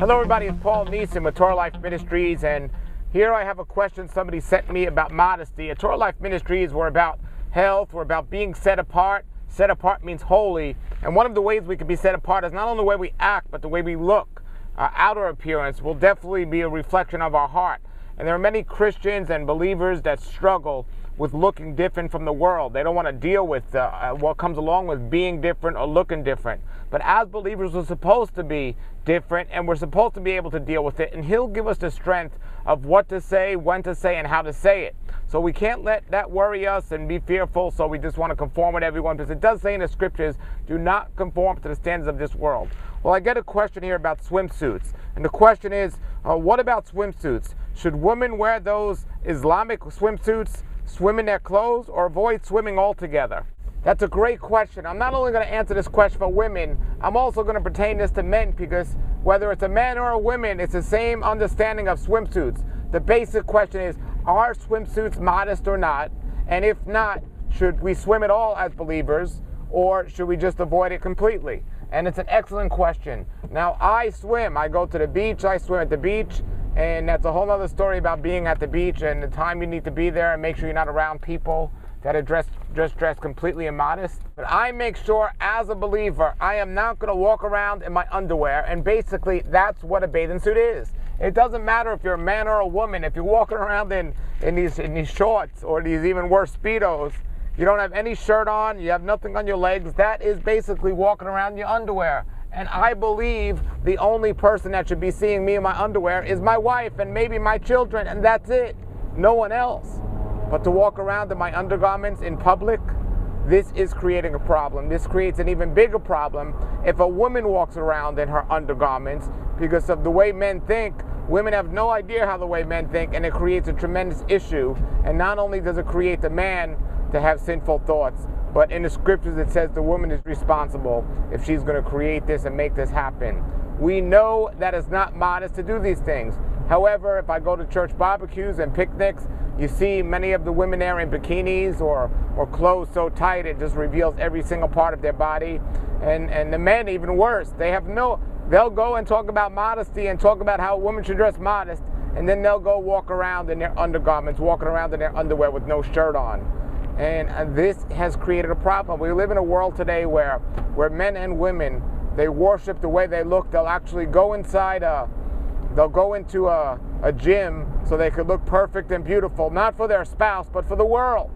Hello everybody, it's Paul Neeson with Torah Life Ministries, and here I have a question somebody sent me about modesty. At Torah Life Ministries, we're about health, we're about being set apart. Set apart means holy, and one of the ways we can be set apart is not only the way we act, but the way we look. Our outer appearance will definitely be a reflection of our heart. And there are many Christians and believers that struggle with looking different from the world. They don't want to deal with what comes along with being different or looking different. But as believers, we're supposed to be different, and we're supposed to be able to deal with it. And He'll give us the strength of what to say, when to say, and how to say it. So we can't let that worry us and be fearful, so we just want to conform with everyone, because it does say in the scriptures, do not conform to the standards of this world. Well, I get a question here about swimsuits. And the question is, what about swimsuits? Should women wear those Islamic swimsuits, swim in their clothes, or avoid swimming altogether? That's a great question. I'm not only going to answer this question for women, I'm also going to pertain this to men, because whether it's a man or a woman, it's the same understanding of swimsuits. The basic question is, are swimsuits modest or not? And if not, should we swim at all as believers, or should we just avoid it completely? And it's an excellent question. Now, I swim. I go to the beach. I swim at the beach. And that's a whole other story about being at the beach and the time you need to be there, and make sure you're not around people that are dressed completely immodest. But I make sure as a believer, I am not going to walk around in my underwear, and basically that's what a bathing suit is. It doesn't matter if you're a man or a woman. If you're walking around in these shorts or these even worse Speedos, you don't have any shirt on, you have nothing on your legs, that is basically walking around in your underwear. And I believe the only person that should be seeing me in my underwear is my wife and maybe my children, and that's it. No one else. But to walk around in my undergarments in public, this is creating a problem. This creates an even bigger problem if a woman walks around in her undergarments, because of the way men think. Women have no idea how the way men think, and it creates a tremendous issue. And not only does it create the man to have sinful thoughts, but in the scriptures it says the woman is responsible if she's going to create this and make this happen. We know that it's not modest to do these things. However, if I go to church barbecues and picnics, you see many of the women there in bikinis or clothes so tight it just reveals every single part of their body. And the men, even worse, they'll go and talk about modesty and talk about how a woman should dress modest, and then they'll go walk around in their undergarments, walking around in their underwear with no shirt on. And this has created a problem. We live in a world today where men and women, they worship the way they look. They'll actually go inside they'll go into a gym so they could look perfect and beautiful, not for their spouse, but for the world.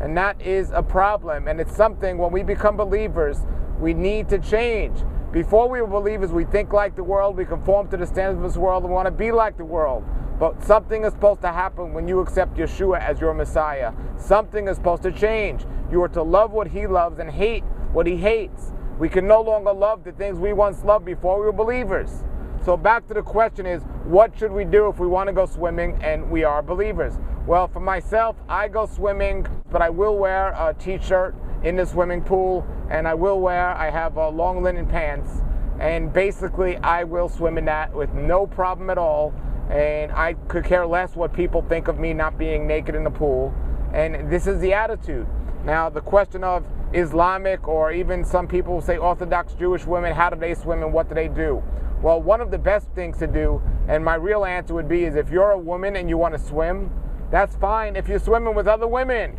And that is a problem. And it's something, when we become believers, we need to change. Before we were believers, we think like the world, we conform to the standards of this world, and want to be like the world. But something is supposed to happen when you accept Yeshua as your Messiah. Something is supposed to change. You are to love what He loves and hate what He hates. We can no longer love the things we once loved before we were believers. So back to the question is, what should we do if we want to go swimming and we are believers? Well, for myself, I go swimming, but I will wear a t-shirt in the swimming pool, and I have long linen pants, and basically I will swim in that with no problem at all. And I could care less what people think of me not being naked in the pool. And this is the attitude. Now, the question of Islamic, or even some people say Orthodox Jewish women, how do they swim and what do they do? Well, one of the best things to do, and my real answer would be, is if you're a woman and you want to swim, that's fine. If you're swimming with other women,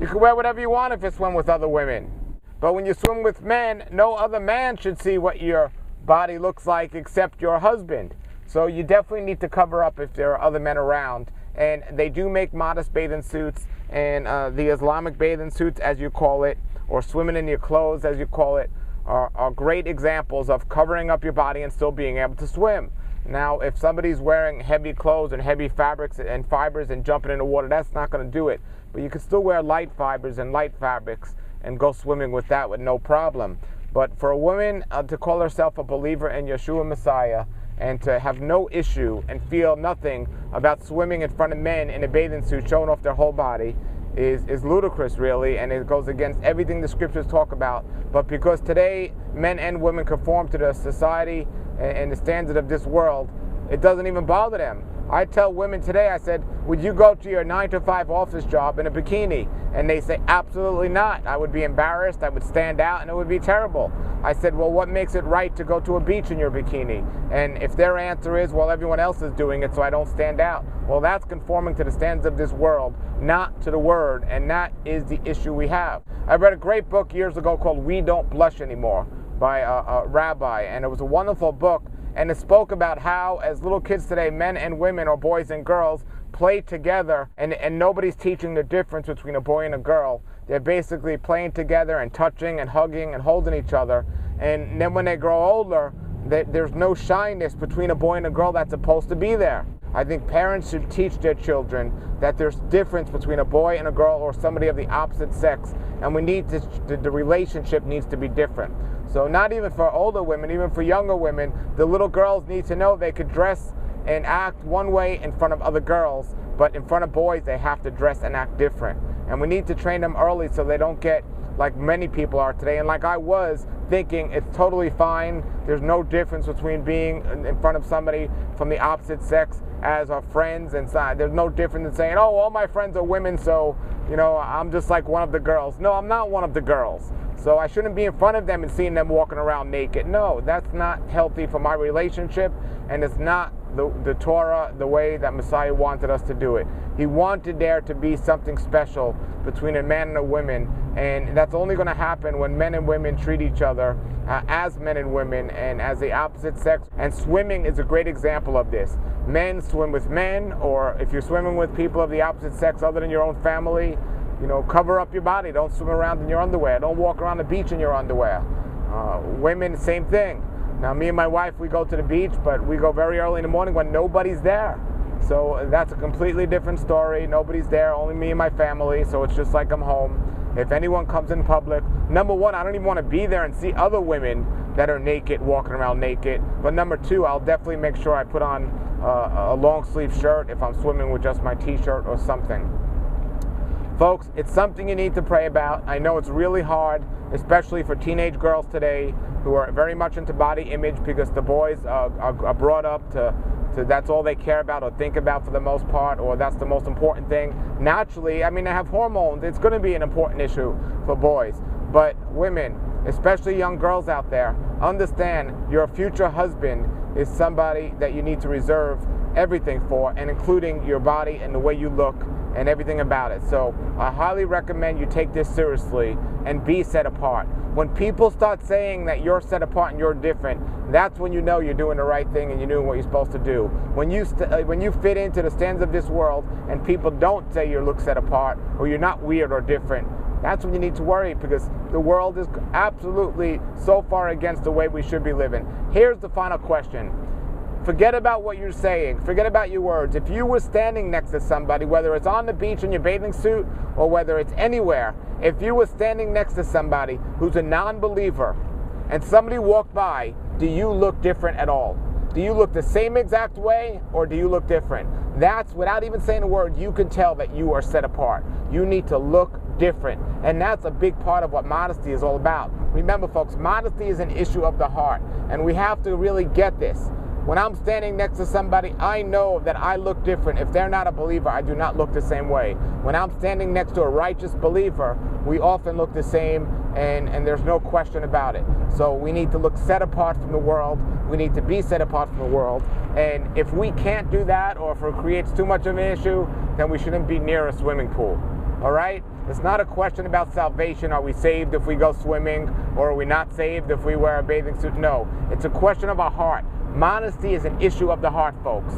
you can wear whatever you want if you swim with other women. But when you swim with men, no other man should see what your body looks like except your husband. So you definitely need to cover up if there are other men around. And they do make modest bathing suits, and the Islamic bathing suits, as you call it, or swimming in your clothes, as you call it, are great examples of covering up your body and still being able to swim. Now, if somebody's wearing heavy clothes and heavy fabrics and fibers and jumping in the water, that's not going to do it. But you can still wear light fibers and light fabrics and go swimming with that with no problem. But for a woman to call herself a believer in Yeshua Messiah, and to have no issue and feel nothing about swimming in front of men in a bathing suit showing off their whole body is ludicrous, really, and it goes against everything the scriptures talk about. But because today men and women conform to the society and the standard of this world, it doesn't even bother them. I tell women today, I said, would you go to your 9-to-5 office job in a bikini? And they say, absolutely not. I would be embarrassed, I would stand out, and it would be terrible. I said, well, what makes it right to go to a beach in your bikini? And if their answer is, well, everyone else is doing it, so I don't stand out. Well, that's conforming to the standards of this world, not to the word, and that is the issue we have. I read a great book years ago called We Don't Blush Anymore by a rabbi, and it was a wonderful book. And it spoke about how, as little kids today, men and women, or boys and girls, play together, and nobody's teaching the difference between a boy and a girl. They're basically playing together and touching and hugging and holding each other. And then when they grow older, there's no shyness between a boy and a girl that's supposed to be there. I think parents should teach their children that there's difference between a boy and a girl, or somebody of the opposite sex, and we need to, the relationship needs to be different. So not even for older women, even for younger women, the little girls need to know they could dress and act one way in front of other girls, but in front of boys they have to dress and act different. And we need to train them early so they don't get like many people are today, and like I was, thinking it's totally fine, there's no difference between being in front of somebody from the opposite sex as our friends, and there's no difference in saying, oh, all my friends are women, so, you know, I'm just like one of the girls. No, I'm not one of the girls. So I shouldn't be in front of them and seeing them walking around naked. No, that's not healthy for my relationship, and it's not the Torah, the way that Messiah wanted us to do it. He wanted there to be something special between a man and a woman, and that's only going to happen when men and women treat each other as men and women and as the opposite sex. And swimming is a great example of this. Men swim with men, or if you're swimming with people of the opposite sex other than your own family, you know, cover up your body. Don't swim around in your underwear. Don't walk around the beach in your underwear. Women, same thing. Now, me and my wife, we go to the beach, but we go very early in the morning when nobody's there. So that's a completely different story. Nobody's there, only me and my family, so it's just like I'm home. If anyone comes in public, number one, I don't even want to be there and see other women that are naked, walking around naked. But number two, I'll definitely make sure I put on a long sleeve shirt if I'm swimming with just my t-shirt or something. Folks, it's something you need to pray about. I know it's really hard, especially for teenage girls today who are very much into body image, because the boys are brought up to that's all they care about or think about for the most part, or that's the most important thing. Naturally, I mean, they have hormones. It's going to be an important issue for boys. But women, especially young girls out there, understand your future husband is somebody that you need to reserve everything for, and including your body and the way you look and everything about it. So I highly recommend you take this seriously and be set apart. When people start saying that you're set apart and you're different, that's when you know you're doing the right thing and you're doing what you're supposed to do. When you fit into the standards of this world and people don't say you look set apart or you're not weird or different, that's when you need to worry, because the world is absolutely so far against the way we should be living. Here's the final question. Forget about what you're saying. Forget about your words. If you were standing next to somebody, whether it's on the beach in your bathing suit or whether it's anywhere, if you were standing next to somebody who's a non-believer and somebody walked by, do you look different at all? Do you look the same exact way, or do you look different? That's, without even saying a word, you can tell that you are set apart. You need to look different. And that's a big part of what modesty is all about. Remember, folks, modesty is an issue of the heart, and we have to really get this. When I'm standing next to somebody, I know that I look different. If they're not a believer, I do not look the same way. When I'm standing next to a righteous believer, we often look the same, and there's no question about it. So we need to look set apart from the world. We need to be set apart from the world. And if we can't do that, or if it creates too much of an issue, then we shouldn't be near a swimming pool. All right? It's not a question about salvation. Are we saved if we go swimming, or are we not saved if we wear a bathing suit? No. It's a question of our heart. Modesty is an issue of the heart, folks.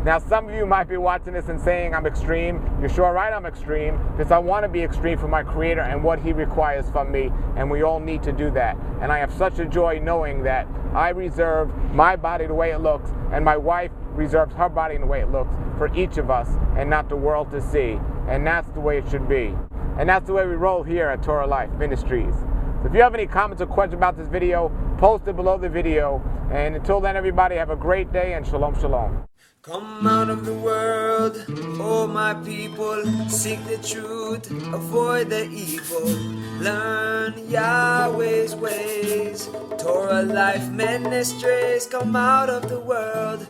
Now, some of you might be watching this and saying I'm extreme. You're sure right I'm extreme, because I want to be extreme for my Creator and what He requires from me, and we all need to do that. And I have such a joy knowing that I reserve my body the way it looks, and my wife reserves her body in the way it looks for each of us, and not the world to see. And that's the way it should be. And that's the way we roll here at Torah Life Ministries. So if you have any comments or questions about this video, post it below the video. And until then, everybody, have a great day, and shalom, shalom. Come out of the world, oh my people, seek the truth, avoid the evil, learn Yahweh's ways. Torah Life Ministries, come out of the world,